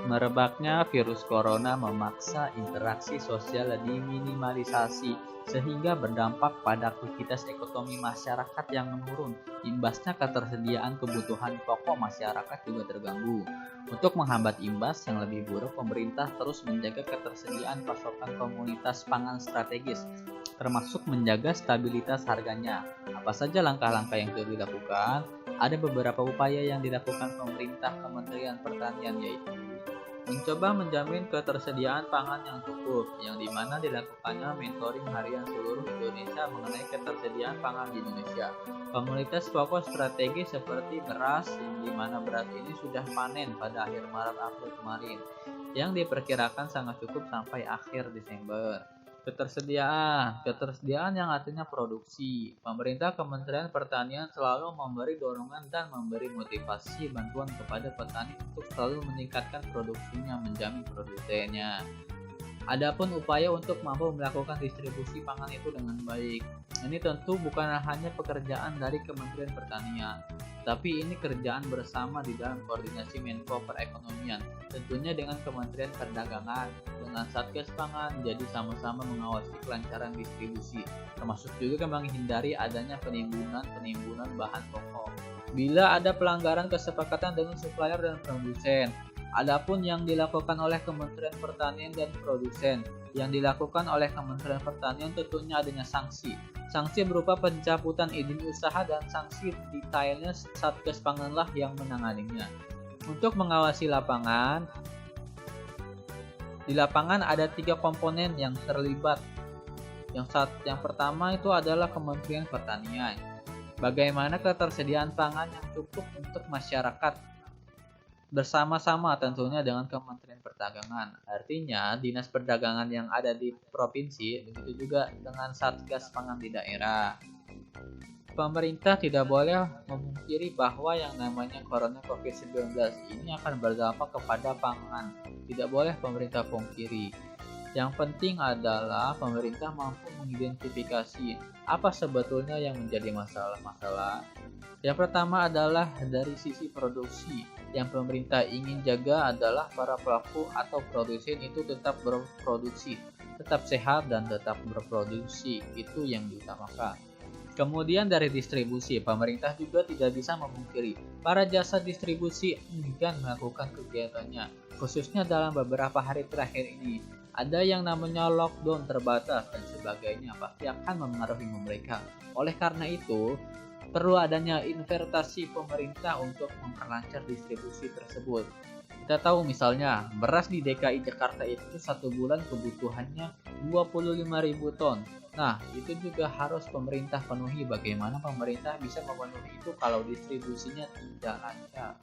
Merebaknya virus corona memaksa interaksi sosial diminimalisasi sehingga berdampak pada aktivitas ekonomi masyarakat yang menurun. Imbasnya ketersediaan kebutuhan pokok masyarakat juga terganggu. Untuk menghambat imbas yang lebih buruk, pemerintah terus menjaga ketersediaan pasokan komoditas pangan strategis, termasuk menjaga stabilitas harganya. Apa saja langkah-langkah yang sudah dilakukan? Ada beberapa upaya yang dilakukan pemerintah Kementerian Pertanian, yaitu mencoba menjamin ketersediaan pangan yang cukup, yang dimana dilakukannya mentoring harian seluruh Indonesia mengenai ketersediaan pangan di Indonesia. Komoditas pokok strategis seperti beras, yang dimana beras ini sudah panen pada akhir Maret-April kemarin, yang diperkirakan sangat cukup sampai akhir Desember. Ketersediaan yang artinya produksi. Pemerintah Kementerian Pertanian selalu memberi dorongan dan memberi motivasi bantuan kepada petani untuk selalu meningkatkan produksinya, menjamin produsennya. Adapun upaya untuk mampu melakukan distribusi pangan itu dengan baik. Ini tentu bukan hanya pekerjaan dari Kementerian Pertanian, tapi ini kerjaan bersama di dalam koordinasi Menko Perekonomian, tentunya dengan Kementerian Perdagangan, dengan Satgas Pangan, jadi sama-sama mengawasi kelancaran distribusi, termasuk juga menghindari adanya penimbunan bahan pokok. Bila ada pelanggaran kesepakatan dengan supplier dan produsen, adapun yang dilakukan oleh Kementerian Pertanian dan produsen, yang dilakukan oleh Kementerian Pertanian tentunya adanya sanksi. Sanksi berupa pencabutan izin usaha dan sanksi detailnya Satgas Panganlah yang menanganinya. Untuk mengawasi lapangan, di lapangan ada 3 komponen yang terlibat. Yang pertama itu adalah Kementerian Pertanian. Bagaimana ketersediaan pangan yang cukup untuk masyarakat bersama-sama tentunya dengan Kementerian Perdagangan. Artinya Dinas Perdagangan yang ada di provinsi, begitu juga dengan Satgas Pangan di daerah. Pemerintah tidak boleh memungkiri bahwa yang namanya Corona COVID-19 ini akan berdampak kepada pangan. Tidak boleh pemerintah pungkiri. Yang penting adalah pemerintah mampu mengidentifikasi apa sebetulnya yang menjadi masalah-masalah. Yang pertama adalah dari sisi produksi. Yang pemerintah ingin jaga adalah para pelaku atau produsen itu tetap berproduksi, tetap sehat dan tetap berproduksi. Itu yang diutamakan. Kemudian dari distribusi, pemerintah juga tidak bisa memungkiri para jasa distribusi enggan melakukan kegiatannya, khususnya dalam beberapa hari terakhir ini. Ada yang namanya lockdown terbatas dan sebagainya, pasti akan mempengaruhi mereka. Oleh karena itu, perlu adanya investasi pemerintah untuk memperlancar distribusi tersebut. Kita tahu misalnya, beras di DKI Jakarta itu 1 bulan kebutuhannya 25.000 ton. Nah, itu juga harus pemerintah penuhi. Bagaimana pemerintah bisa memenuhi itu kalau distribusinya tidak lancar?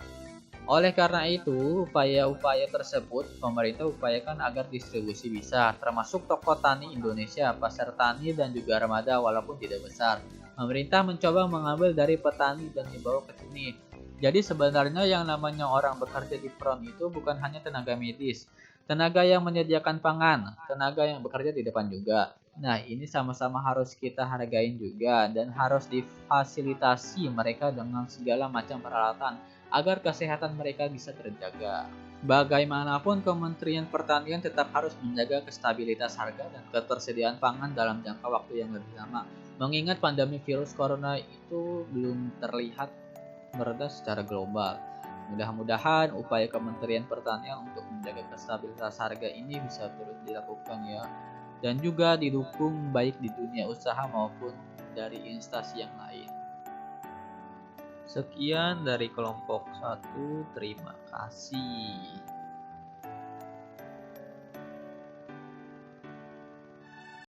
Oleh karena itu, upaya-upaya tersebut pemerintah upayakan agar distribusi bisa, termasuk toko tani Indonesia, pasar tani, dan juga armada walaupun tidak besar. Pemerintah mencoba mengambil dari petani dan dibawa ke sini. Jadi sebenarnya yang namanya orang bekerja di front itu bukan hanya tenaga medis, tenaga yang menyediakan pangan, tenaga yang bekerja di depan juga. Nah, ini sama-sama harus kita hargain juga dan harus difasilitasi mereka dengan segala macam peralatan agar kesehatan mereka bisa terjaga. Bagaimanapun Kementerian Pertanian tetap harus menjaga kestabilitas harga dan ketersediaan pangan dalam jangka waktu yang lebih lama. Mengingat pandemi virus corona itu belum terlihat mereda secara global. Mudah-mudahan upaya Kementerian Pertanian untuk menjaga kestabilitas harga ini bisa terus dilakukan ya. Dan juga didukung baik di dunia usaha maupun dari instansi yang lain. Sekian dari kelompok 1, terima kasih.